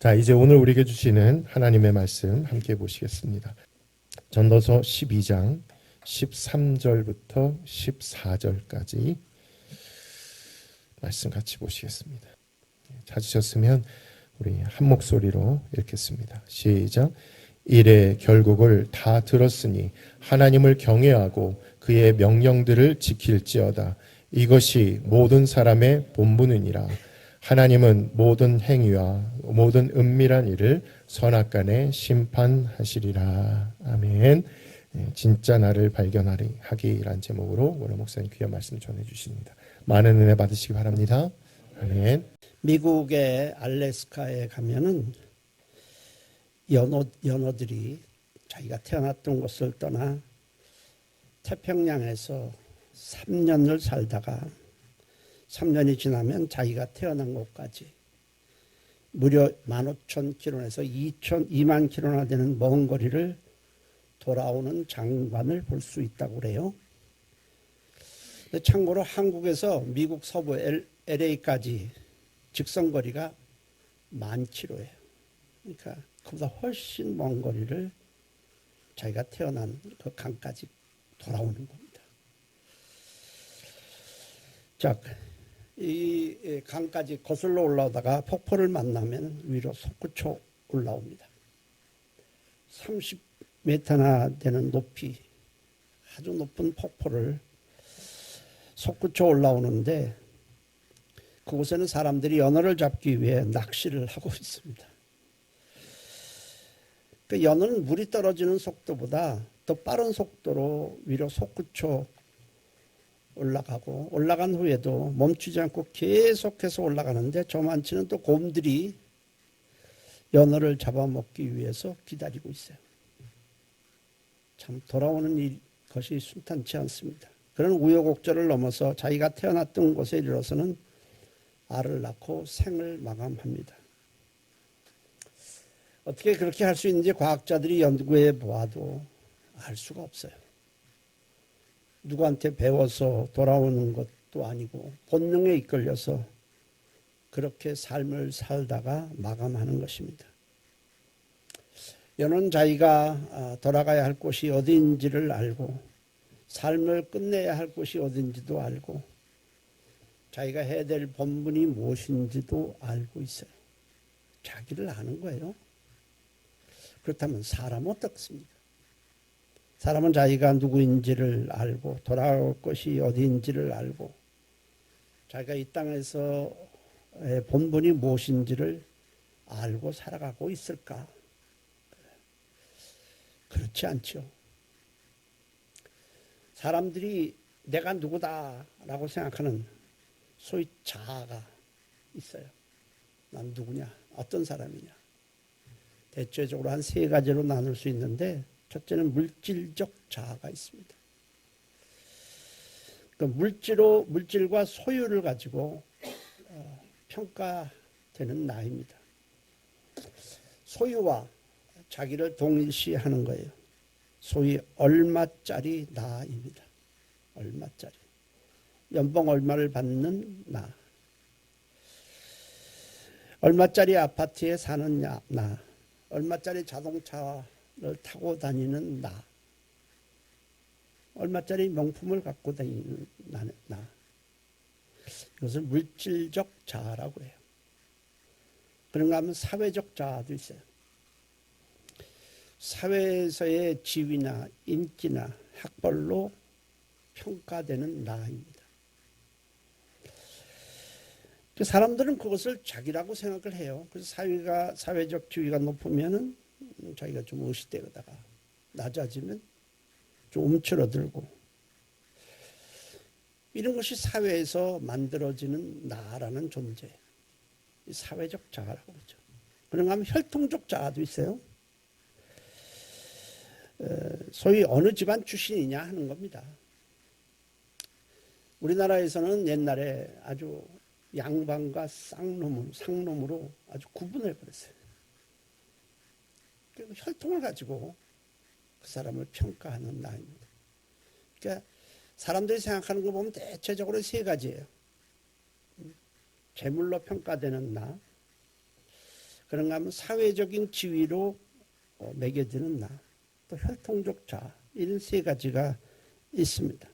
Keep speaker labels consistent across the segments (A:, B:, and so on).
A: 자, 이제 오늘 우리에게 주시는 하나님의 말씀 함께 보시겠습니다. 전도서 12장 13절부터 14절까지 말씀 같이 보시겠습니다. 찾으셨으면 우리 한 목소리로 읽겠습니다. 시작. 이래 결국을 다 들었으니 하나님을 경외하고 그의 명령들을 지킬지어다. 이것이 모든 사람의 본분이니라. 하나님은 모든 행위와 모든 은밀한 일을 선악간에 심판하시리라. 아멘. 진짜 나를 발견하기란 제목으로 오늘 목사님 귀한 말씀 전해주십니다. 많은 은혜 받으시기 바랍니다. 아멘.
B: 미국의 알래스카에 가면은 연어들이 자기가 태어났던 곳을 떠나 태평양에서 3년을 살다가 3년이 지나면 자기가 태어난 곳까지 무려 15,000km에서 2만 km나 되는 먼 거리를 돌아오는 장관을 볼 수 있다고 그래요. 참고로 한국에서 미국 서부 LA까지 직선거리가 10,000km예요. 그러니까 그보다 훨씬 먼 거리를 자기가 태어난 그 강까지 돌아오는 겁니다. 자, 이 강까지 거슬러 올라오다가 폭포를 만나면 위로 솟구쳐 올라옵니다. 30m나 되는 높이 아주 높은 폭포를 솟구쳐 올라오는데 그곳에는 사람들이 연어를 잡기 위해 낚시를 하고 있습니다. 그 연어는 물이 떨어지는 속도보다 더 빠른 속도로 위로 솟구쳐 올라가고 올라간 후에도 멈추지 않고 계속해서 올라가는데 저만치는 또 곰들이 연어를 잡아먹기 위해서 기다리고 있어요. 참 돌아오는 것이 순탄치 않습니다. 그런 우여곡절을 넘어서 자기가 태어났던 곳에 이르러서는 알을 낳고 생을 마감합니다. 어떻게 그렇게 할 수 있는지 과학자들이 연구해 보아도 알 수가 없어요. 누구한테 배워서 돌아오는 것도 아니고 본능에 이끌려서 그렇게 삶을 살다가 마감하는 것입니다. 연어는 자기가 돌아가야 할 곳이 어디인지를 알고 삶을 끝내야 할 곳이 어딘지도 알고 자기가 해야 될 본분이 무엇인지도 알고 있어요. 자기를 아는 거예요. 그렇다면 사람은 어떻습니까? 사람은 자기가 누구인지를 알고 돌아올 것이 어디인지를 알고 자기가 이 땅에서의 본분이 무엇인지를 알고 살아가고 있을까? 그렇지 않죠. 사람들이 내가 누구다라고 생각하는 소위 자아가 있어요. 난 누구냐? 어떤 사람이냐? 대체적으로 한 3가지로 나눌 수 있는데 첫째는 물질적 자아가 있습니다. 그 물질과 소유를 가지고 평가되는 나입니다. 소유와 자기를 동일시하는 거예요. 소위 얼마짜리 나입니다. 얼마짜리. 연봉 얼마를 받는 나. 얼마짜리 아파트에 사는 나. 얼마짜리 자동차를 타고 다니는 나. 얼마짜리 명품을 갖고 다니는 나. 이것을 물질적 자아라고 해요. 그런가 하면 사회적 자아도 있어요. 사회에서의 지위나 인기나 학벌로 평가되는 나입니다. 사람들은 그것을 자기라고 생각을 해요. 그래서 사회적 지위가 높으면은 자기가 좀 의시되다가 낮아지면 좀 움츠러들고 이런 것이 사회에서 만들어지는 나라는 존재. 사회적 자아라고 그러죠. 그런가 하면 혈통적 자아도 있어요. 소위 어느 집안 출신이냐 하는 겁니다. 우리나라에서는 옛날에 아주 양반과 상놈으로 아주 구분을 버렸어요. 혈통을 가지고 그 사람을 평가하는 나입니다. 그러니까 사람들이 생각하는 거 보면 대체적으로 3가지예요. 재물로 평가되는 나, 그런가 하면 사회적인 지위로 매겨지는 나, 또 혈통적 자, 이런 세 가지가 있습니다.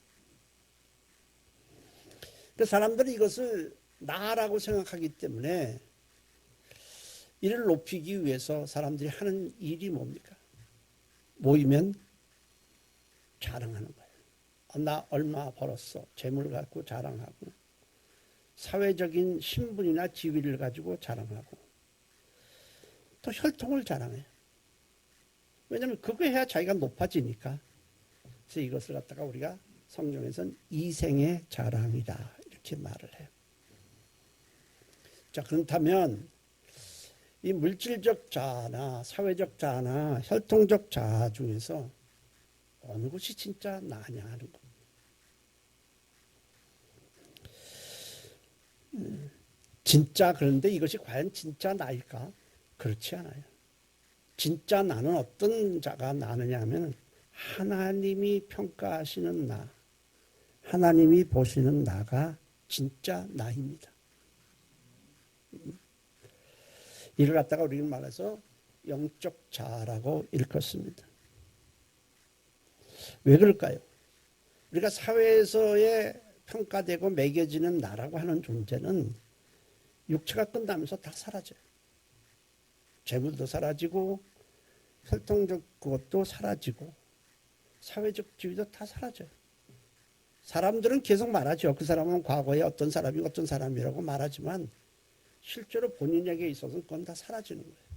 B: 그 사람들은 이것을 나라고 생각하기 때문에 이를 높이기 위해서 사람들이 하는 일이 뭡니까? 모이면 자랑하는 거예요. 나 얼마 벌었어. 재물 갖고 자랑하고, 사회적인 신분이나 지위를 가지고 자랑하고, 또 혈통을 자랑해요. 왜냐하면 그거 해야 자기가 높아지니까. 그래서 이것을 갖다가 우리가 성경에서는 이생의 자랑이다 이렇게 말을 해요. 자, 그렇다면 이 물질적 자아나 사회적 자아나 혈통적 자아 중에서 어느 것이 진짜 나냐 하는 겁니다. 진짜, 그런데 이것이 과연 진짜 나일까? 그렇지 않아요. 진짜 나는 어떤 자가 나느냐 하면 하나님이 평가하시는 나, 하나님이 보시는 나가 진짜 나입니다. 이를 갖다가 우리는 말해서 영적 자아라고 일컫습니다. 왜 그럴까요? 우리가 사회에서의 평가되고 매겨지는 나라고 하는 존재는 육체가 끝나면서 다 사라져요. 재물도 사라지고 혈통적 그것도 사라지고 사회적 지위도 다 사라져요. 사람들은 계속 말하죠. 그 사람은 과거에 어떤 사람이 어떤 사람이라고 말하지만 실제로 본인에게 있어서는 그건 다 사라지는 거예요.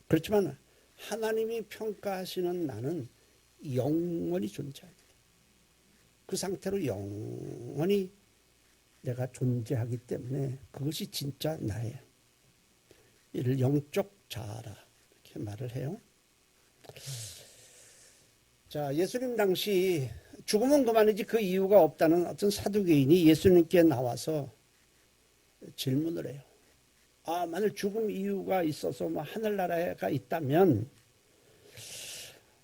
B: 그렇지만 하나님이 평가하시는 나는 영원히 존재합니다. 그 상태로 영원히 내가 존재하기 때문에 그것이 진짜 나예요. 이를 영적 자아라 이렇게 말을 해요. 자, 예수님 당시 죽으면 그만이지 그 이유가 없다는 어떤 사두개인이 예수님께 나와서 질문을 해요. 만일 죽음 이유가 있어서 뭐 하늘나라가 있다면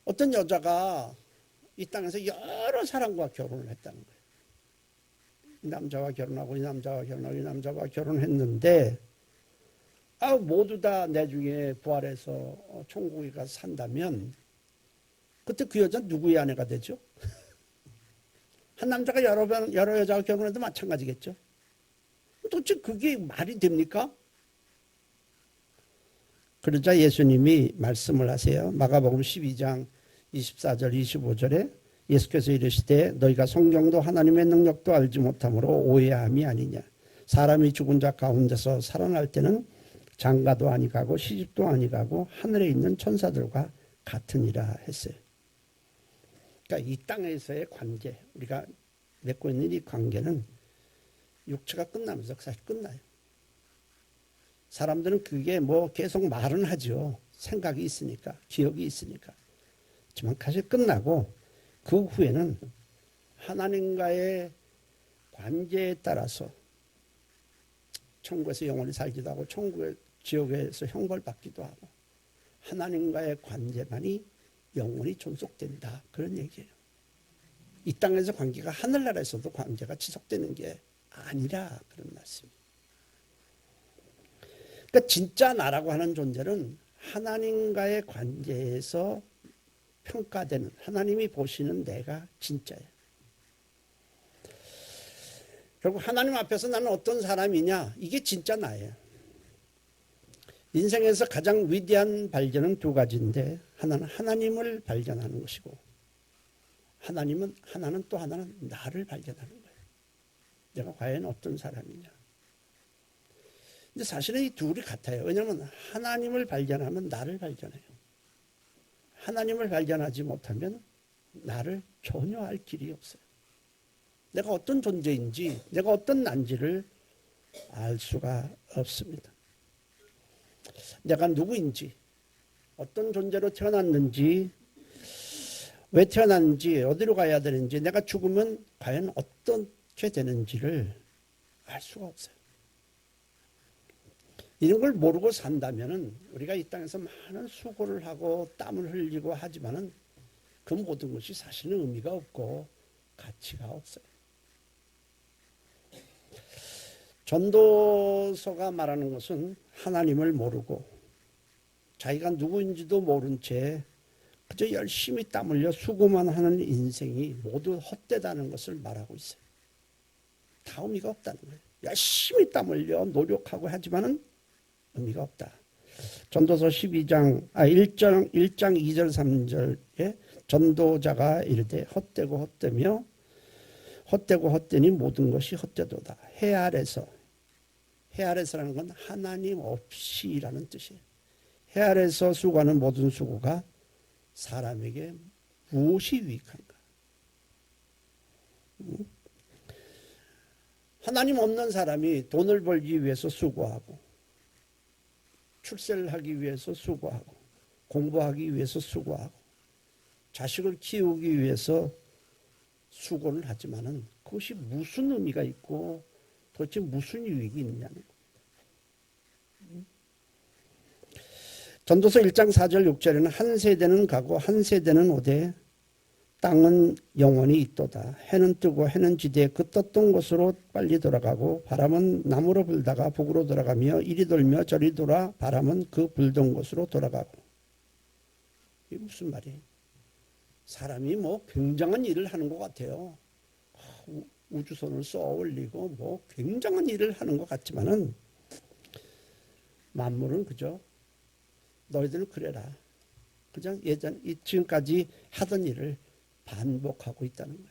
B: 어떤 여자가 이 땅에서 여러 사람과 결혼을 했다는 거예요. 이 남자와 결혼하고 이 남자와 결혼하고 이 남자와 결혼했는데 모두 다 나중에 부활해서 천국에 가서 산다면 그때 그 여자는 누구의 아내가 되죠? 한 남자가 여러 여자와 결혼해도 마찬가지겠죠. 도대체 그게 말이 됩니까? 그러자 예수님이 말씀을 하세요. 마가복음 12장 24절 25절에 예수께서 이르시되 너희가 성경도 하나님의 능력도 알지 못함으로 오해함이 아니냐. 사람이 죽은 자 가운데서 살아날 때는 장가도 아니가고 시집도 아니가고 하늘에 있는 천사들과 같으니라 했어요. 그러니까 이 땅에서의 관계, 우리가 맺고 있는 이 관계는 육체가 끝나면서 사실 끝나요. 사람들은 그게 뭐 계속 말은 하죠. 생각이 있으니까, 기억이 있으니까. 하지만 사실 끝나고 그 후에는 하나님과의 관계에 따라서 천국에서 영원히 살기도 하고 천국의 지옥에서 형벌받기도 하고 하나님과의 관계만이 영원히 존속된다. 그런 얘기예요. 이 땅에서 관계가 하늘나라에서도 관계가 지속되는 게 아니라 그런 말씀이에요. 그러니까 진짜 나라고 하는 존재는 하나님과의 관계에서 평가되는 하나님이 보시는 내가 진짜예요. 결국 하나님 앞에서 나는 어떤 사람이냐 이게 진짜 나예요. 인생에서 가장 위대한 발견은 두 가지인데 하나는 하나님을 발견하는 것이고 하나는 또 하나는 나를 발견하는 거예요. 내가 과연 어떤 사람이냐. 근데 사실은 이 둘이 같아요. 왜냐하면 하나님을 발견하면 나를 발견해요. 하나님을 발견하지 못하면 나를 전혀 알 길이 없어요. 내가 어떤 존재인지, 내가 어떤 난지를 알 수가 없습니다. 내가 누구인지, 어떤 존재로 태어났는지, 왜 태어났는지, 어디로 가야 되는지, 내가 죽으면 과연 어떻게 되는지를 알 수가 없어요. 이런 걸 모르고 산다면 우리가 이 땅에서 많은 수고를 하고 땀을 흘리고 하지만은 그 모든 것이 사실은 의미가 없고 가치가 없어요. 전도서가 말하는 것은 하나님을 모르고 자기가 누구인지도 모른 채 그저 열심히 땀 흘려 수고만 하는 인생이 모두 헛되다는 것을 말하고 있어요. 다 의미가 없다는 거예요. 열심히 땀 흘려 노력하고 하지만은 의미가 없다. 전도서 1장 2절 3절에 전도자가 이르되 헛되고 헛되며 헛되고 헛되니 모든 것이 헛되도다. 해 아래서라는 건 하나님 없이라는 뜻이에요. 해 아래서 수고하는 모든 수고가 사람에게 무엇이 유익한가? 하나님 없는 사람이 돈을 벌기 위해서 수고하고 출세를 하기 위해서 수고하고 공부하기 위해서 수고하고 자식을 키우기 위해서 수고를 하지만은 그것이 무슨 의미가 있고 도대체 무슨 유익이 있느냐는 거예요. 전도서 1장 4절 6절에는 한 세대는 가고 한 세대는 오되 땅은 영원히 있도다. 해는 뜨고 해는 지되 그 떴던 곳으로 빨리 돌아가고 바람은 남으로 불다가 북으로 돌아가며 이리 돌며 저리 돌아 바람은 그 불던 곳으로 돌아가고. 이게 무슨 말이에요? 사람이 뭐 굉장한 일을 하는 것 같아요. 우주선을 쏘아 올리고 뭐 굉장한 일을 하는 것 같지만은 만물은 그저 너희들 그래라. 그냥 지금까지 하던 일을 반복하고 있다는 거예요.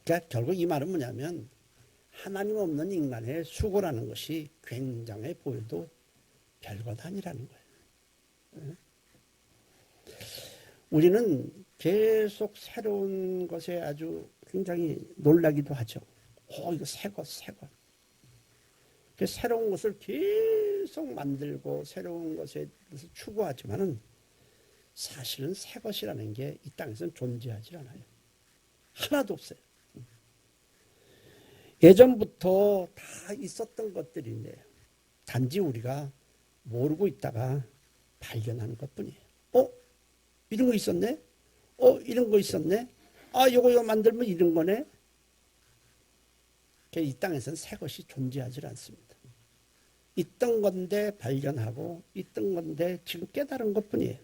B: 그러니까 결국 이 말은 뭐냐면 하나님 없는 인간의 수고라는 것이 굉장해 보여도 별것 아니라는 거예요. 우리는 계속 새로운 것에 아주 굉장히 놀라기도 하죠. 이거 새 것. 새로운 것을 계속 만들고 새로운 것에 대해서 추구하지만은 사실은 새 것이라는 게 이 땅에서는 존재하지 않아요. 하나도 없어요. 예전부터 다 있었던 것들인데 단지 우리가 모르고 있다가 발견하는 것뿐이에요. 이런 거 있었네? 이런 거 있었네? 이거 만들면 이런 거네? 이 땅에서는 새 것이 존재하지 않습니다. 있던 건데 발견하고 있던 건데 지금 깨달은 것뿐이에요.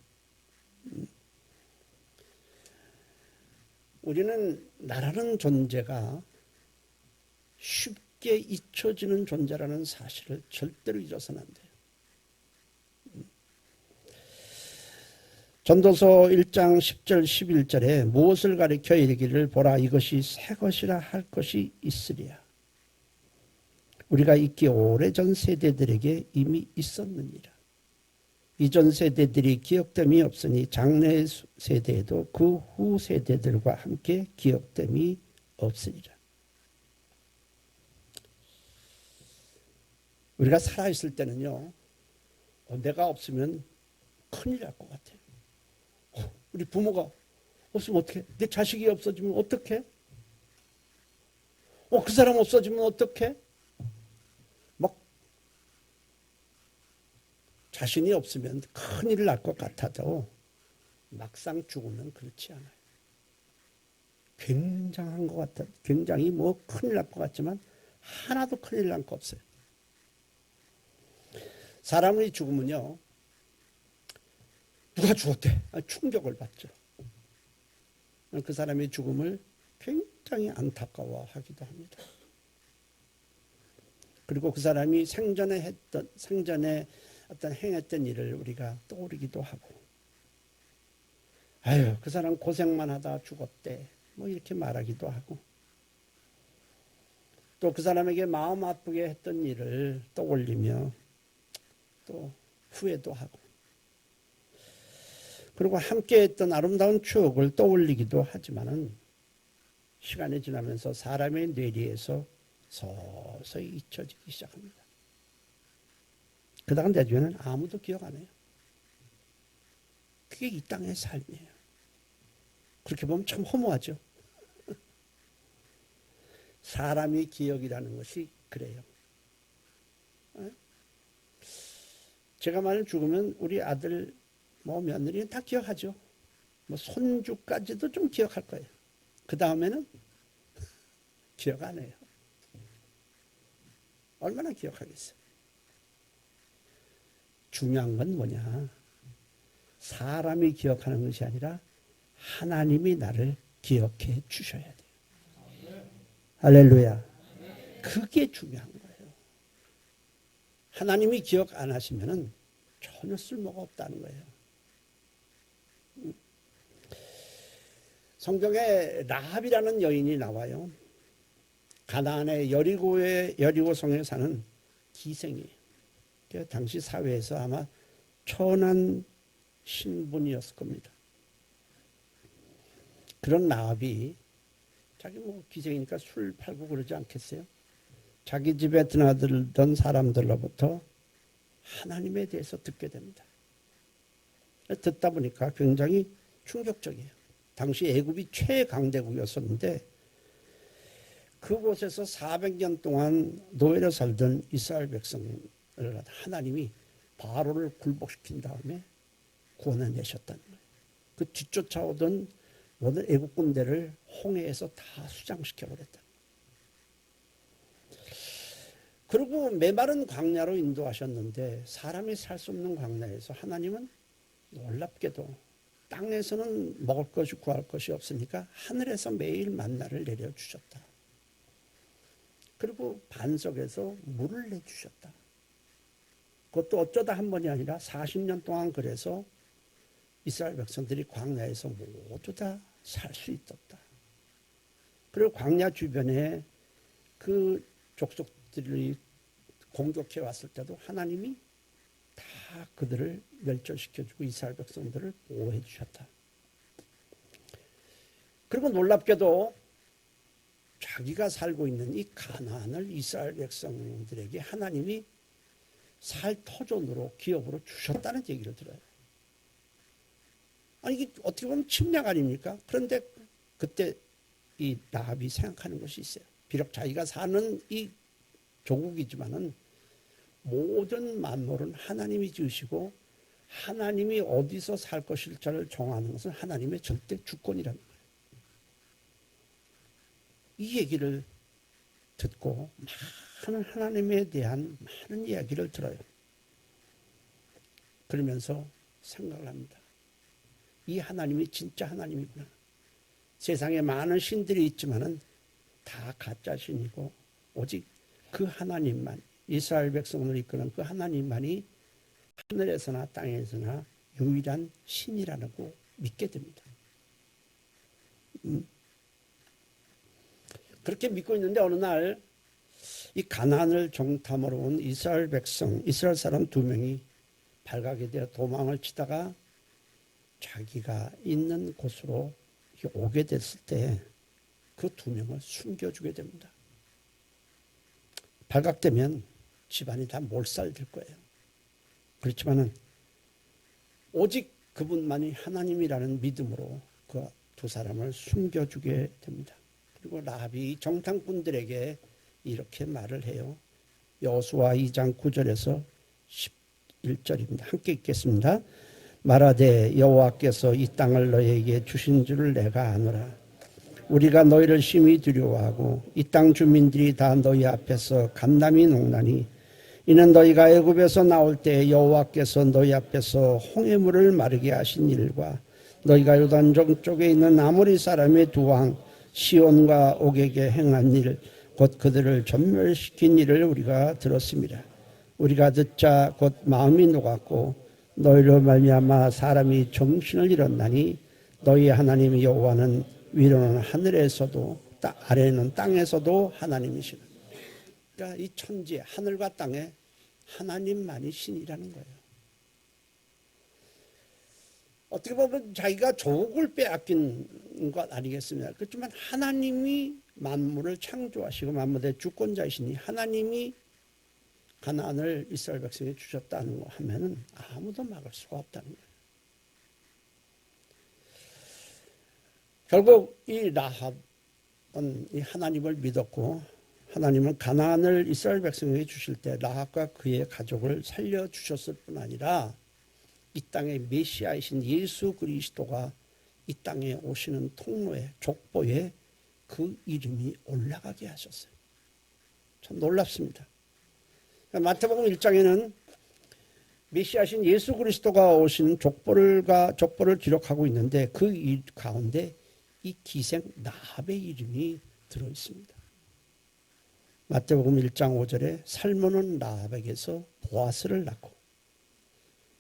B: 우리는 나라는 존재가 쉽게 잊혀지는 존재라는 사실을 절대로 잊어서는 안 돼요. 전도서 1장 10절 11절에 무엇을 가리켜 이르기를 보라 이것이 새 것이라 할 것이 있으리야. 우리가 있기 오래전 세대들에게 이미 있었느니라. 이전 세대들이 기억됨이 없으니 장래 세대에도 그 후 세대들과 함께 기억됨이 없으리라. 우리가 살아있을 때는요, 내가 없으면 큰일 날 것 같아요. 우리 부모가 없으면 어떡해? 내 자식이 없어지면 어떡해? 그 사람 없어지면 어떡해? 막 자신이 없으면 큰일 날 것 같아도 막상 죽으면 그렇지 않아요. 굉장한 것 같아. 굉장히 큰일 날 것 같지만 하나도 큰일 날 거 없어요. 사람이 죽으면요, 누가 죽었대? 충격을 받죠. 그 사람의 죽음을 굉장히 안타까워하기도 합니다. 그리고 그 사람이 생전에 어떤 행했던 일을 우리가 떠오르기도 하고, 그 사람 고생만 하다 죽었대. 이렇게 말하기도 하고, 또 그 사람에게 마음 아프게 했던 일을 떠올리며 또 후회도 하고, 그리고 함께 했던 아름다운 추억을 떠올리기도 하지만은 시간이 지나면서 사람의 뇌리에서 서서히 잊혀지기 시작합니다. 그다음 내주에는 아무도 기억 안 해요. 그게 이 땅의 삶이에요. 그렇게 보면 참 허무하죠. 사람이 기억이라는 것이 그래요. 제가 만약 죽으면 우리 아들, 며느리는 다 기억하죠. 손주까지도 좀 기억할 거예요. 그 다음에는 기억 안 해요. 얼마나 기억하겠어요. 중요한 건 뭐냐? 사람이 기억하는 것이 아니라 하나님이 나를 기억해 주셔야 돼요. 할렐루야. 그게 중요한 거예요. 하나님이 기억 안 하시면은 전혀 쓸모가 없다는 거예요. 성경에 라합이라는 여인이 나와요. 가나안의 여리고성에 사는 기생이에요. 당시 사회에서 아마 천한 신분이었을 겁니다. 그런 라합이 자기 기생이니까 술 팔고 그러지 않겠어요? 자기 집에 드나들던 사람들로부터 하나님에 대해서 듣게 됩니다. 듣다 보니까 굉장히 충격적이에요. 당시 애굽이 최강대국이었었는데 그곳에서 400년 동안 노예로 살던 이스라엘 백성을 하나님이 바로를 굴복시킨 다음에 구원해내셨다는 거예요. 그 뒤쫓아오던 모든 애국 군대를 홍해에서 다 수장시켜버렸다. 그리고 메마른 광야로 인도하셨는데 사람이 살 수 없는 광야에서 하나님은 놀랍게도 땅에서는 먹을 것이 구할 것이 없으니까 하늘에서 매일 만나를 내려주셨다. 그리고 반석에서 물을 내주셨다. 그것도 어쩌다 한 번이 아니라 40년 동안 그래서 이스라엘 백성들이 광야에서 모두 다 살 수 있었다. 그리고 광야 주변에 그 족속들이 공격해 왔을 때도 하나님이 다 그들을 멸절시켜주고 이스라엘 백성들을 보호해 주셨다. 그리고 놀랍게도 자기가 살고 있는 이 가나안을 이스라엘 백성들에게 하나님이 살 터전으로 기업으로 주셨다는 얘기를 들어요. 아니 이게 어떻게 보면 침략 아닙니까? 그런데 그때 이 라합이 생각하는 것이 있어요. 비록 자기가 사는 이 조국이지만은 모든 만물은 하나님이 지으시고 하나님이 어디서 살 것일지를 정하는 것은 하나님의 절대 주권이라는 거예요. 이 얘기를 듣고 많은 하나님에 대한 많은 이야기를 들어요. 그러면서 생각을 합니다. 이 하나님이 진짜 하나님이구나. 세상에 많은 신들이 있지만은 다 가짜 신이고 오직 그 하나님만, 이스라엘 백성을 이끄는 그 하나님만이 하늘에서나 땅에서나 유일한 신이라고 믿게 됩니다. 그렇게 믿고 있는데 어느 날 이 가나안을 정탐하러 온 이스라엘 백성, 이스라엘 사람 2명이 발각이 되어 도망을 치다가 자기가 있는 곳으로 오게 됐을 때 그 2명을 숨겨주게 됩니다. 발각되면 집안이 다 몰살될 거예요. 그렇지만은 오직 그분만이 하나님이라는 믿음으로 그 2사람을 숨겨주게 됩니다. 그리고 라합이 정탐꾼들에게 이렇게 말을 해요. 여호수아 2장 9절에서 11절입니다. 함께 읽겠습니다. 말하되 여호와께서 이 땅을 너희에게 주신 줄을 내가 아노라. 우리가 너희를 심히 두려워하고 이 땅 주민들이 다 너희 앞에서 간담이 녹나니 이는 너희가 애굽에서 나올 때 여호와께서 너희 앞에서 홍해물을 마르게 하신 일과 너희가 요단강 쪽에 있는 아모리 사람의 2왕 시온과 옥에게 행한 일 곧 그들을 전멸시킨 일을 우리가 들었습니다. 우리가 듣자 곧 마음이 녹았고 너희로 말미암아 사람이 정신을 잃었나니 너희 하나님 여호와는 위로는 하늘에서도 아래는 땅에서도 하나님이시라. 그러니까 이 천지 하늘과 땅에 하나님만이 신이라는 거예요. 어떻게 보면 자기가 조국을 빼앗긴 것 아니겠습니까? 그렇지만 하나님이 만물을 창조하시고 만물의 주권자이시니 하나님이 가나안을 이스라엘 백성에 주셨다는 거 하면은 아무도 막을 수가 없다는 거예요. 결국 이 라합은 이 하나님을 믿었고 하나님은 가나안을 이스라엘 백성에게 주실 때 라합과 그의 가족을 살려주셨을 뿐 아니라 이 땅의 메시아이신 예수 그리스도가 이 땅에 오시는 통로에 족보에 그 이름이 올라가게 하셨어요. 참 놀랍습니다. 마태복음 1장에는 메시아신 예수 그리스도가 오시는 족보를 기록하고 있는데 그 가운데 이 기생 라합의 이름이 들어 있습니다. 마태복음 1장 5절에 살몬은 라합에게서 보아스를 낳고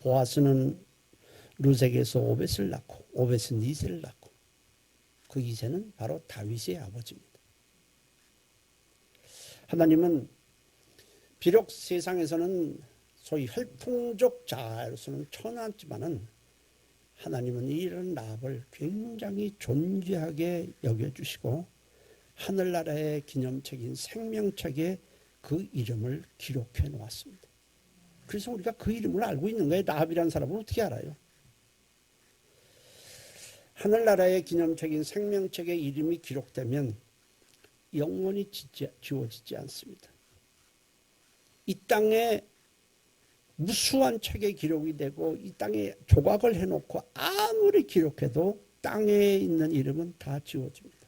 B: 보아스는 루sek에서 오벳을 낳고 오벳은 이새를 낳고 그 이새는 바로 다윗의 아버지입니다. 하나님은 비록 세상에서는 소위 혈통적 자로서는 천하지만은 하나님은 이런 라합을 굉장히 존귀하게 여겨주시고 하늘나라의 기념책인 생명책에 그 이름을 기록해 놓았습니다. 그래서 우리가 그 이름을 알고 있는 거예요. 라합이라는 사람을 어떻게 알아요? 하늘나라의 기념책인 생명책에 이름이 기록되면 영원히 지워지지 않습니다. 이 땅에 무수한 책에 기록이 되고 이 땅에 조각을 해놓고 아무리 기록해도 땅에 있는 이름은 다 지워집니다.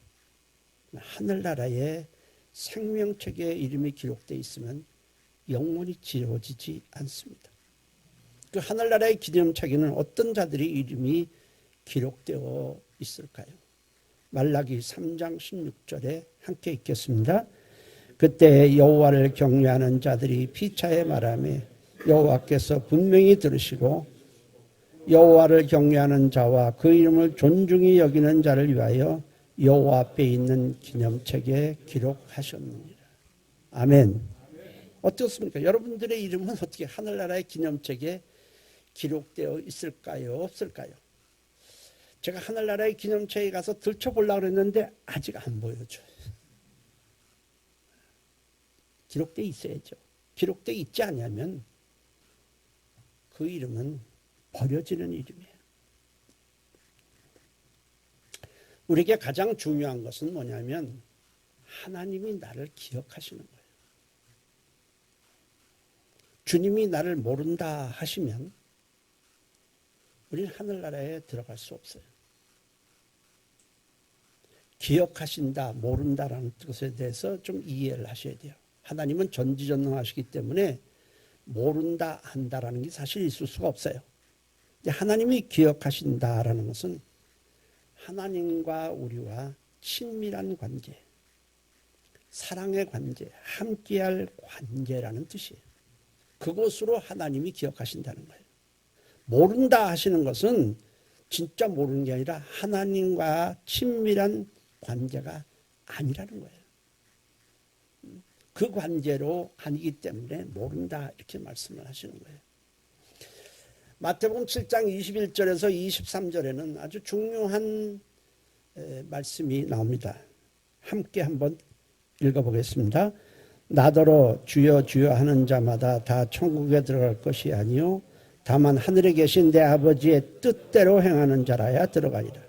B: 하늘나라의 생명책에 이름이 기록되어 있으면 영원히 지워지지 않습니다. 그 하늘나라의 기념책에는 어떤 자들의 이름이 기록되어 있을까요? 말라기 3장 16절에 함께 읽겠습니다. 그때 여호와를 경외하는 자들이 피차에 말하며 여호와께서 분명히 들으시고 여호와를 경외하는 자와 그 이름을 존중히 여기는 자를 위하여 여호와 앞에 있는 기념책에 기록하셨느니라. 아멘. 어떻습니까? 여러분들의 이름은 어떻게 하늘나라의 기념책에 기록되어 있을까요? 없을까요? 제가 하늘나라의 기념책에 가서 들춰보려고 그랬는데 아직 안 보여줘요. 기록되어 있어야죠. 기록되어 있지 않으면 그 이름은 버려지는 이름이에요. 우리에게 가장 중요한 것은 뭐냐면 하나님이 나를 기억하시는 거예요. 주님이 나를 모른다 하시면 우리는 하늘나라에 들어갈 수 없어요. 기억하신다, 모른다라는 뜻에 대해서 좀 이해를 하셔야 돼요. 하나님은 전지전능하시기 때문에 모른다, 한다라는 게 사실 있을 수가 없어요. 근데 하나님이 기억하신다라는 것은 하나님과 우리와 친밀한 관계, 사랑의 관계, 함께할 관계라는 뜻이에요. 그것으로 하나님이 기억하신다는 거예요. 모른다 하시는 것은 진짜 모르는 게 아니라 하나님과 친밀한 관계가 아니라는 거예요. 그 관계로 아니기 때문에 모른다 이렇게 말씀을 하시는 거예요. 마태복음 7장 21절에서 23절에는 아주 중요한 말씀이 나옵니다. 함께 한번 읽어보겠습니다. 나더러 주여 주여 하는 자마다 다 천국에 들어갈 것이 아니요 다만 하늘에 계신 내 아버지의 뜻대로 행하는 자라야 들어가리라.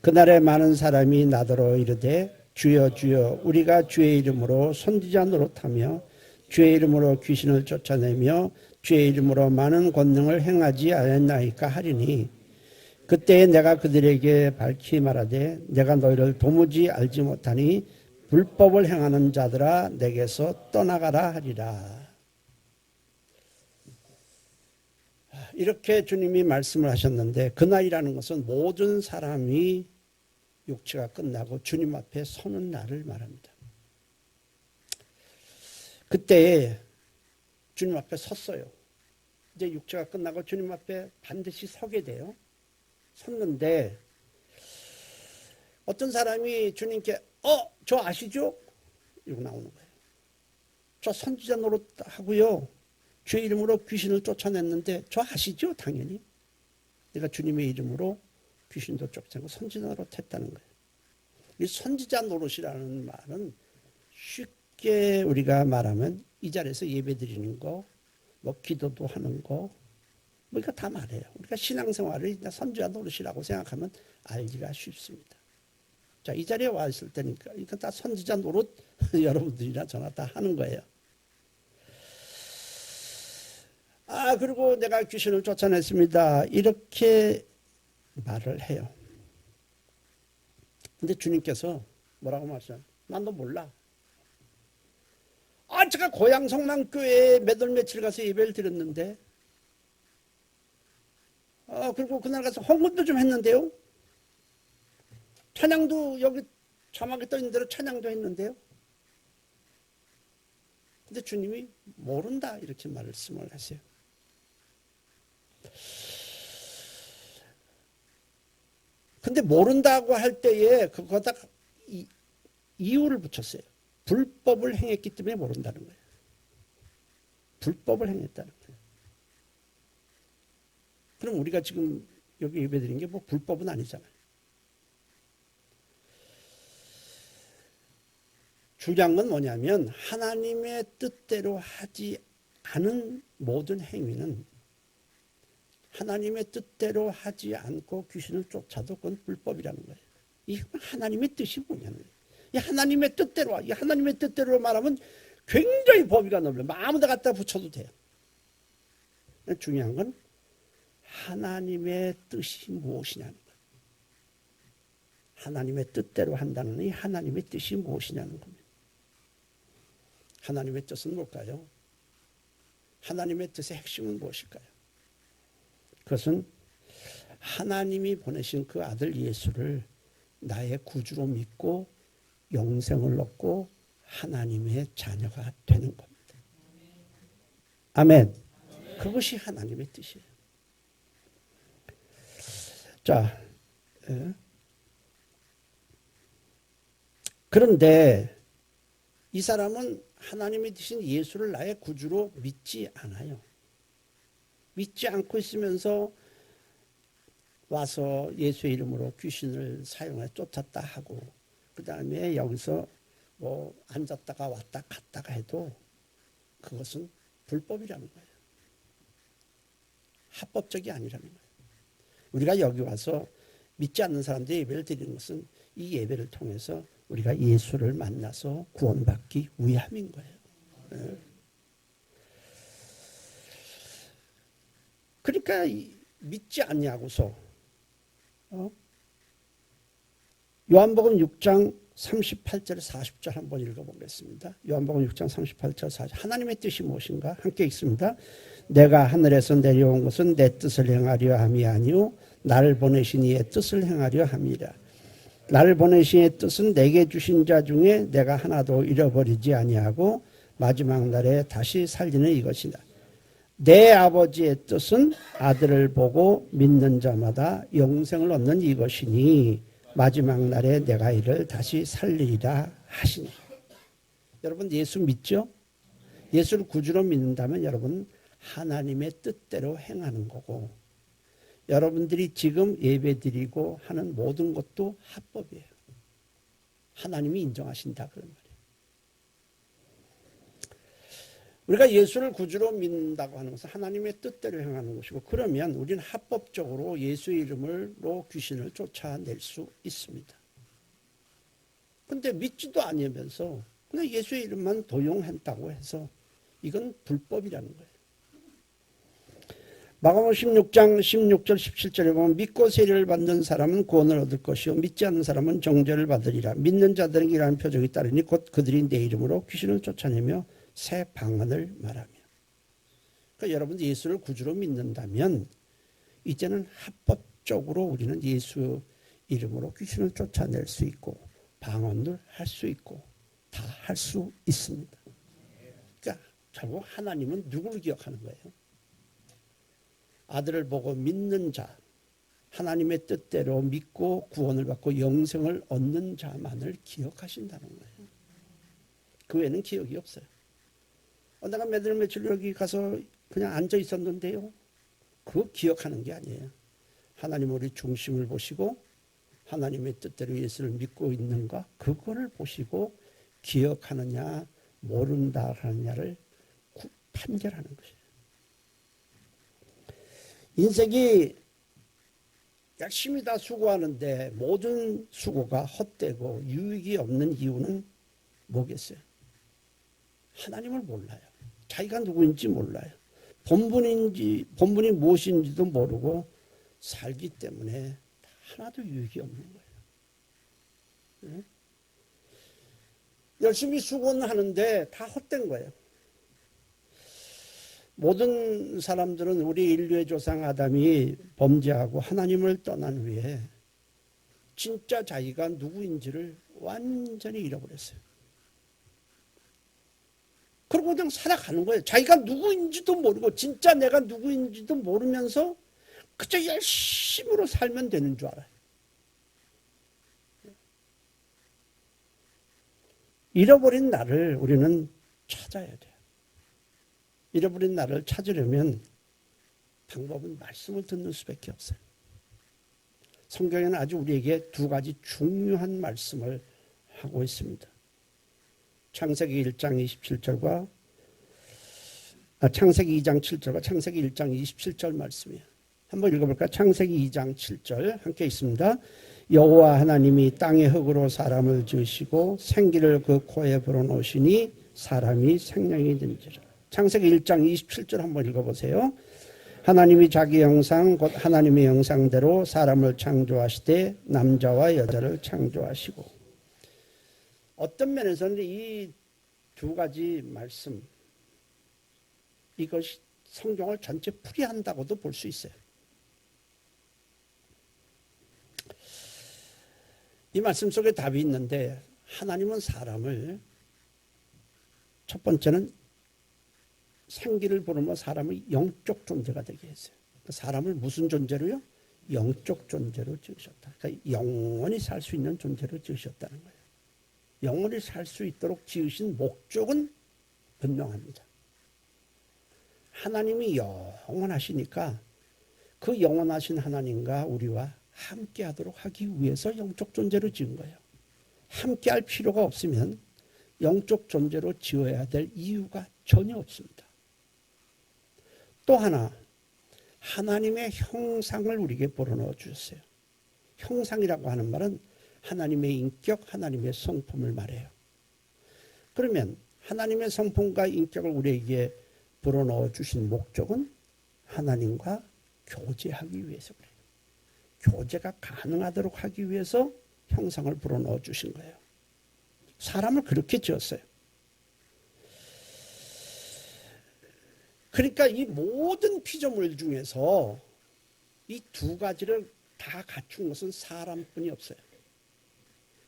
B: 그날에 많은 사람이 나더러 이르되 주여 주여 우리가 주의 이름으로 선지자 노릇하며 주의 이름으로 귀신을 쫓아내며 주의 이름으로 많은 권능을 행하지 않았나이까 하리니 그때에 내가 그들에게 밝히 말하되 내가 너희를 도무지 알지 못하니 불법을 행하는 자들아 내게서 떠나가라 하리라. 이렇게 주님이 말씀을 하셨는데 그날이라는 것은 모든 사람이 육체가 끝나고 주님 앞에 서는 날을 말합니다. 그때 주님 앞에 섰어요. 이제 육체가 끝나고 주님 앞에 반드시 서게 돼요. 섰는데 어떤 사람이 주님께 저 아시죠? 이러고 나오는 거예요. 저 선지자 노릇하고요. 주의 이름으로 귀신을 쫓아냈는데 저 아시죠? 당연히. 내가 주님의 이름으로 귀신도 쫓아내고 선지자 노릇했다는 거예요. 이 선지자 노릇이라는 말은 쉽게 우리가 말하면 이 자리에서 예배 드리는 거, 뭐 기도도 하는 거, 뭐 이거 다 말해요. 우리가 신앙생활을 선지자 노릇이라고 생각하면 알기가 쉽습니다. 자, 이 자리에 와 있을 때니까 이거 다 선지자 노릇 여러분들이나 저나 다 하는 거예요. 그리고 내가 귀신을 쫓아냈습니다. 이렇게 말을 해요. 근데 주님께서 뭐라고 말씀하세요? 난 너 몰라. 제가 고향 성남교회에 몇 월 며칠 가서 예배를 드렸는데, 그리고 그날 가서 헌금도 좀 했는데요. 찬양도 여기 자막에 떠 있는 대로 찬양도 했는데요. 근데 주님이 모른다 이렇게 말씀을 하세요. 근데 모른다고 할 때에 그거다 이유를 붙였어요. 불법을 행했기 때문에 모른다는 거예요. 불법을 행했다는 거예요. 그럼 우리가 지금 여기 예배드린 게 뭐 불법은 아니잖아요. 주장은 뭐냐면 하나님의 뜻대로 하지 않은 모든 행위는 하나님의 뜻대로 하지 않고 귀신을 쫓아도 그건 불법이라는 거예요. 이 하나님의 뜻이 뭐냐는 거예요. 이 하나님의 뜻대로, 이 하나님의 뜻대로 말하면 굉장히 범위가 넓어요. 아무데 갖다 붙여도 돼요. 중요한 건 하나님의 뜻이 무엇이냐는 거예요. 하나님의 뜻대로 한다는 이 하나님의 뜻이 무엇이냐는 겁니다. 하나님의 뜻은 뭘까요? 하나님의 뜻의 핵심은 무엇일까요? 그것은 하나님이 보내신 그 아들 예수를 나의 구주로 믿고 영생을 얻고 하나님의 자녀가 되는 겁니다. 아멘. 그것이 하나님의 뜻이에요. 자, 그런데 이 사람은 하나님이 드신 예수를 나의 구주로 믿지 않아요. 믿지 않고 있으면서 와서 예수의 이름으로 귀신을 사용해 쫓았다 하고 그 다음에 여기서 뭐 앉았다가 왔다 갔다가 해도 그것은 불법이라는 거예요. 합법적이 아니라는 거예요. 우리가 여기 와서 믿지 않는 사람들이 예배를 드리는 것은 이 예배를 통해서 우리가 예수를 만나서 구원받기 위함인 거예요. 그러니까 믿지 않냐고서 요한복음 6장 38절 40절 한번 읽어보겠습니다. 요한복음 6장 38절 40절 하나님의 뜻이 무엇인가? 함께 읽습니다. 내가 하늘에서 내려온 것은 내 뜻을 행하려 함이 아니요 나를 보내신 이의 뜻을 행하려 함이라. 나를 보내신 이의 뜻은 내게 주신 자 중에 내가 하나도 잃어버리지 아니하고 마지막 날에 다시 살리는 이것이다. 내 아버지의 뜻은 아들을 보고 믿는 자마다 영생을 얻는 이것이니 마지막 날에 내가 이를 다시 살리리라 하시니. 여러분 예수 믿죠? 예수를 구주로 믿는다면 여러분 하나님의 뜻대로 행하는 거고 여러분들이 지금 예배드리고 하는 모든 것도 합법이에요. 하나님이 인정하신다 그런 말이에요. 우리가 예수를 구주로 믿는다고 하는 것은 하나님의 뜻대로 행하는 것이고 그러면 우리는 합법적으로 예수의 이름으로 귀신을 쫓아낼 수 있습니다. 그런데 믿지도 않으면서 그냥 예수의 이름만 도용했다고 해서 이건 불법이라는 거예요. 마가복음 16장 16절 17절에 보면 믿고 세례를 받는 사람은 구원을 얻을 것이요 믿지 않는 사람은 정죄를 받으리라. 믿는 자들에게 이라는 표적이 따르니 곧 그들이 내 이름으로 귀신을 쫓아내며 새 방언을 말하며. 그러니까 여러분 예수를 구주로 믿는다면 이제는 합법적으로 우리는 예수 이름으로 귀신을 쫓아낼 수 있고 방언을 할 수 있고 다 할 수 있습니다. 그러니까 결국 하나님은 누구를 기억하는 거예요? 아들을 보고 믿는 자, 하나님의 뜻대로 믿고 구원을 받고 영생을 얻는 자만을 기억하신다는 거예요. 그 외에는 기억이 없어요. 내가 몇월 며칠 여기 가서 그냥 앉아 있었는데요. 그거 기억하는 게 아니에요. 하나님 우리 중심을 보시고 하나님의 뜻대로 예수를 믿고 있는가 그거를 보시고 기억하느냐 모른다 하느냐를 판결하는 것이에요. 인생이 열심히 다 수고하는데 모든 수고가 헛되고 유익이 없는 이유는 뭐겠어요? 하나님을 몰라요. 자기가 누구인지 몰라요. 본분이 무엇인지도 모르고 살기 때문에 하나도 유익이 없는 거예요. 열심히 수고는 하는데 다 헛된 거예요. 모든 사람들은 우리 인류의 조상 아담이 범죄하고 하나님을 떠난 후에 진짜 자기가 누구인지를 완전히 잃어버렸어요. 그리고 그냥 살아가는 거예요. 자기가 누구인지도 모르고 진짜 내가 누구인지도 모르면서 그저 열심으로 살면 되는 줄 알아요. 잃어버린 나를 우리는 찾아야 돼요. 잃어버린 나를 찾으려면 방법은 말씀을 듣는 수밖에 없어요. 성경에는 아주 우리에게 두 가지 중요한 말씀을 하고 있습니다. 창세기 1장 27절과 창세기 2장 7절과 창세기 1장 27절 말씀이에요. 한번 읽어볼까요? 창세기 2장 7절 함께 있습니다. 여호와 하나님이 땅의 흙으로 사람을 지으시고 생기를 그 코에 불어넣으시니 사람이 생명이 된지라. 창세기 1장 27절 한번 읽어보세요. 하나님이 자기 형상 곧 하나님의 형상대로 사람을 창조하시되 남자와 여자를 창조하시고. 어떤 면에서는 이 두 가지 말씀 이것이 성경을 전체 풀이한다고도 볼 수 있어요. 이 말씀 속에 답이 있는데 하나님은 사람을 첫 번째는 생기를 부르며 사람의 영적 존재가 되게 했어요. 사람을 무슨 존재로요? 영적 존재로 지으셨다. 그러니까 영원히 살 수 있는 존재로 지으셨다는 거예요. 영원히 살 수 있도록 지으신 목적은 분명합니다. 하나님이 영원하시니까 그 영원하신 하나님과 우리와 함께하도록 하기 위해서 영적 존재로 지은 거예요. 함께할 필요가 없으면 영적 존재로 지어야 될 이유가 전혀 없습니다. 또 하나, 하나님의 형상을 우리에게 불어넣어 주셨어요. 형상이라고 하는 말은 하나님의 인격, 하나님의 성품을 말해요. 그러면 하나님의 성품과 인격을 우리에게 불어넣어 주신 목적은 하나님과 교제하기 위해서 그래요. 교제가 가능하도록 하기 위해서 형상을 불어넣어 주신 거예요. 사람을 그렇게 지었어요. 그러니까 이 모든 피조물 중에서 이 두 가지를 다 갖춘 것은 사람뿐이 없어요.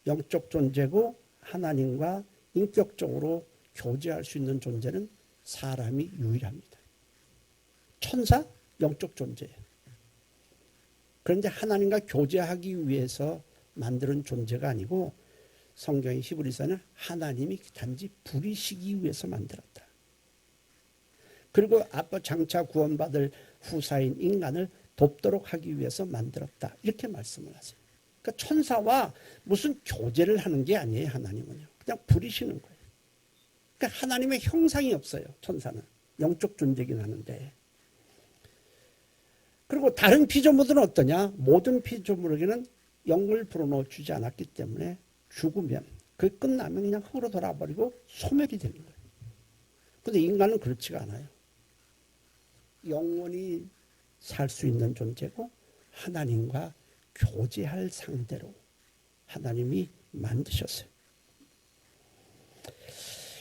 B: 영적 존재고 하나님과 인격적으로 교제할 수 있는 존재는 사람이 유일합니다. 천사? 영적 존재예요. 그런데 하나님과 교제하기 위해서 만드는 존재가 아니고 성경의 히브리서는 하나님이 단지 부리시기 위해서 만들었다. 그리고 앞으로 장차 구원받을 후사인 인간을 돕도록 하기 위해서 만들었다. 이렇게 말씀을 하세요. 그러니까 천사와 무슨 교제를 하는 게 아니에요. 하나님은요. 그냥 부리시는 거예요. 그러니까 하나님의 형상이 없어요. 천사는. 영적 존재긴 하는데. 그리고 다른 피조물들은 어떠냐? 모든 피조물에게는 영을 불어넣어 주지 않았기 때문에 죽으면 그 끝나면 그냥 흙으로 돌아버리고 소멸이 되는 거예요. 그런데 인간은 그렇지가 않아요. 영원히 살 수 있는 존재고 하나님과 교제할 상대로 하나님이 만드셨어요.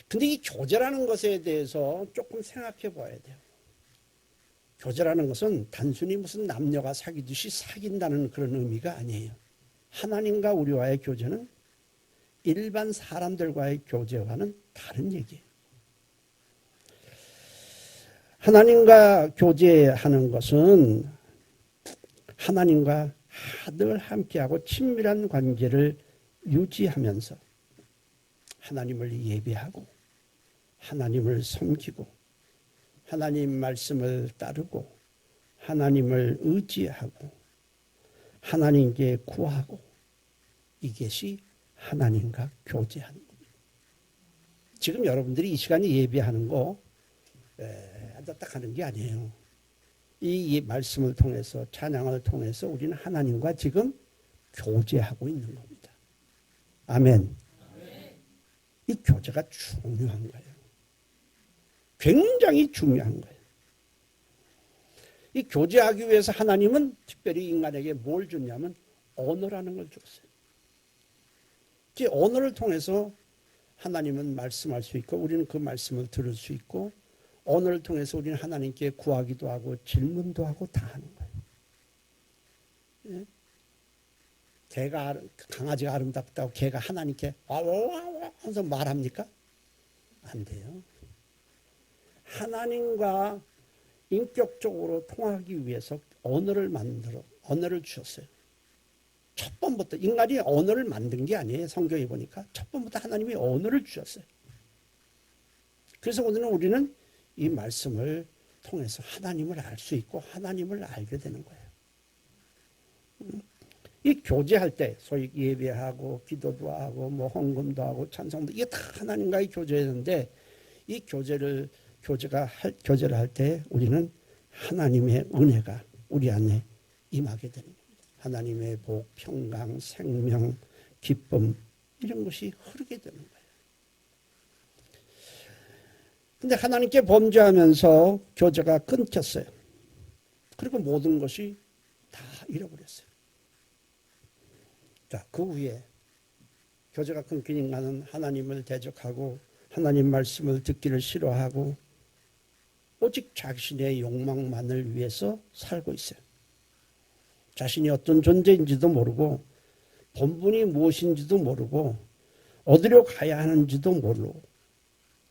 B: 근데 이 교제라는 것에 대해서 조금 생각해 봐야 돼요. 교제라는 것은 단순히 무슨 남녀가 사귀듯이 사귄다는 그런 의미가 아니에요. 하나님과 우리와의 교제는 일반 사람들과의 교제와는 다른 얘기예요. 하나님과 교제하는 것은 하나님과 늘 함께하고 친밀한 관계를 유지하면서 하나님을 예배하고 하나님을 섬기고 하나님 말씀을 따르고 하나님을 의지하고 하나님께 구하고 이것이 하나님과 교제하는 겁니다. 지금 여러분들이 이 시간에 예배하는 거 딱 하는 게 아니에요. 이 말씀을 통해서 찬양을 통해서 우리는 하나님과 지금 교제하고 있는 겁니다. 아멘. 이 교제가 중요한 거예요. 굉장히 중요한 거예요. 이 교제하기 위해서 하나님은 특별히 인간에게 뭘 줬냐면 언어라는 걸 줬어요. 그 언어를 통해서 하나님은 말씀할 수 있고 우리는 그 말씀을 들을 수 있고 언어를 통해서 우리는 하나님께 구하기도 하고 질문도 하고 다 하는 거예요. 예? 강아지가 아름답다고 개가 하나님께 와와와 하면서 말합니까? 안 돼요. 하나님과 인격적으로 통하기 위해서 언어를 주셨어요. 첫 번부터 인간이 언어를 만든 게 아니에요. 성경에 보니까 첫 번부터 하나님이 언어를 주셨어요. 그래서 오늘은 우리는 이 말씀을 통해서 하나님을 알 수 있고 하나님을 알게 되는 거예요. 이 교제할 때 소위 예배하고 기도도 하고 뭐 헌금도 하고 찬송도 이게 다 하나님과의 교제였는데 이 교제를 할 때 우리는 하나님의 은혜가 우리 안에 임하게 되는 겁니다. 하나님의 복, 평강, 생명, 기쁨 이런 것이 흐르게 되는 거예요. 근데 하나님께 범죄하면서 교제가 끊겼어요. 그리고 모든 것이 다 잃어버렸어요. 자, 그 후에 교제가 끊긴 인간은 하나님을 대적하고 하나님 말씀을 듣기를 싫어하고 오직 자신의 욕망만을 위해서 살고 있어요. 자신이 어떤 존재인지도 모르고 본분이 무엇인지도 모르고 어디로 가야 하는지도 모르고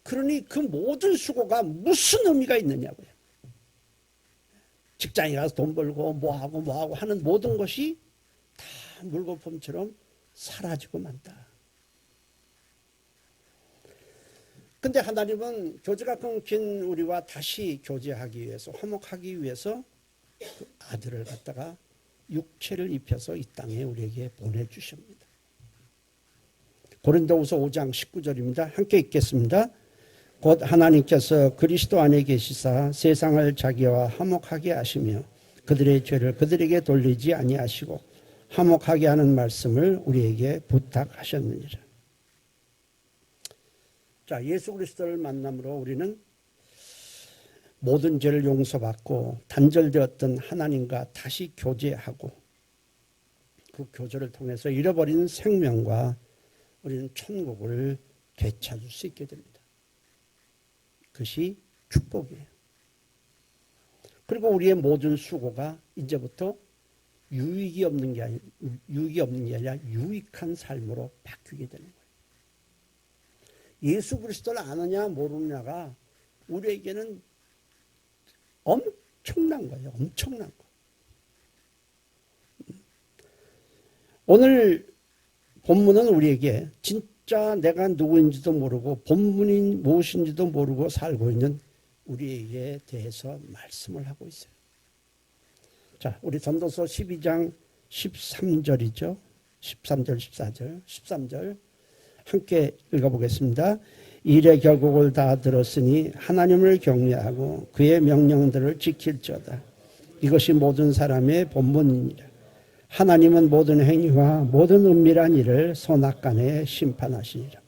B: 그러니 그 모든 수고가 무슨 의미가 있느냐고요. 직장에 가서 돈 벌고 뭐하고 하는 모든 것이 다 물거품처럼 사라지고 만다. 근데 하나님은 교제가 끊긴 우리와 다시 교제하기 위해서 화목하기 위해서 그 아들을 갖다가 육체를 입혀서 이 땅에 우리에게 보내주십니다. 고린도후서 5장 19절입니다. 함께 읽겠습니다. 곧 하나님께서 그리스도 안에 계시사 세상을 자기와 화목하게 하시며 그들의 죄를 그들에게 돌리지 아니하시고 화목하게 하는 말씀을 우리에게 부탁하셨느니라. 자, 예수 그리스도를 만남으로 우리는 모든 죄를 용서받고 단절되었던 하나님과 다시 교제하고 그 교제를 통해서 잃어버린 생명과 우리는 천국을 되찾을 수 있게 됩니다. 그것이 축복이에요. 그리고 우리의 모든 수고가 이제부터 유익이 없는 게 아니라 유익한 삶으로 바뀌게 되는 거예요. 예수 그리스도를 아느냐 모르느냐가 우리에게는 엄청난 거예요. 엄청난 거. 오늘 본문은 우리에게 진짜 내가 누구인지도 모르고 본문이 무엇인지도 모르고 살고 있는 우리에게 대해서 말씀을 하고 있어요. 자, 우리 전도서 12장 13절이죠. 13절, 14절, 13절 함께 읽어보겠습니다. 일의 결국을 다 들었으니 하나님을 경외하고 그의 명령들을 지킬지어다. 이것이 모든 사람의 본분이니라. 하나님은 모든 행위와 모든 은밀한 일을 선악간에 심판하시니라.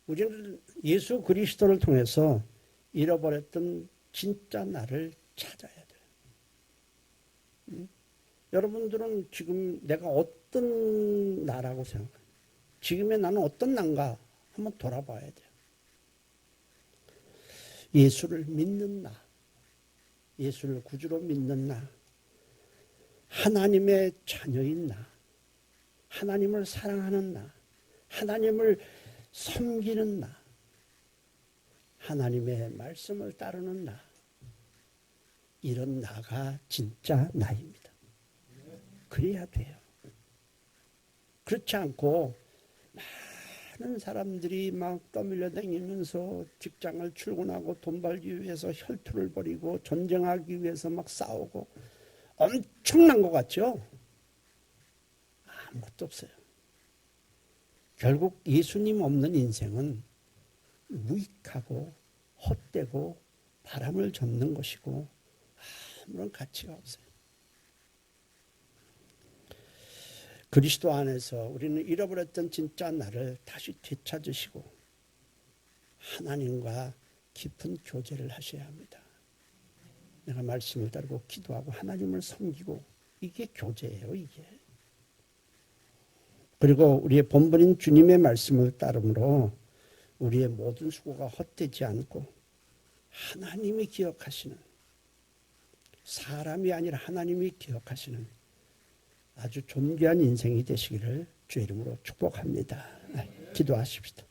B: 우리는 예수 그리스도를 통해서 잃어버렸던 진짜 나를 찾아야 돼요. 여러분들은 지금 내가 어떤 나라고 생각해요? 지금의 나는 어떤 난가 한번 돌아봐야 돼요. 예수를 믿는 나, 예수를 구주로 믿는 나, 하나님의 자녀인 나, 하나님을 사랑하는 나, 하나님을 섬기는 나, 하나님의 말씀을 따르는 나, 이런 나가 진짜 나입니다. 그래야 돼요. 그렇지 않고 많은 사람들이 막 떠밀려 다니면서 직장을 출근하고 돈 벌기 위해서 혈투를 벌이고 전쟁하기 위해서 막 싸우고 엄청난 것 같죠? 아무것도 없어요. 결국 예수님 없는 인생은 무익하고 헛되고 바람을 접는 것이고 아무런 가치가 없어요. 그리스도 안에서 우리는 잃어버렸던 진짜 나를 다시 되찾으시고 하나님과 깊은 교제를 하셔야 합니다. 내가 말씀을 따르고 기도하고 하나님을 섬기고 이게 교제예요, 이게. 그리고 우리의 본분인 주님의 말씀을 따름으로 우리의 모든 수고가 헛되지 않고 하나님이 기억하시는, 사람이 아니라 하나님이 기억하시는 아주 존귀한 인생이 되시기를 주의 이름으로 축복합니다. 기도하십시다.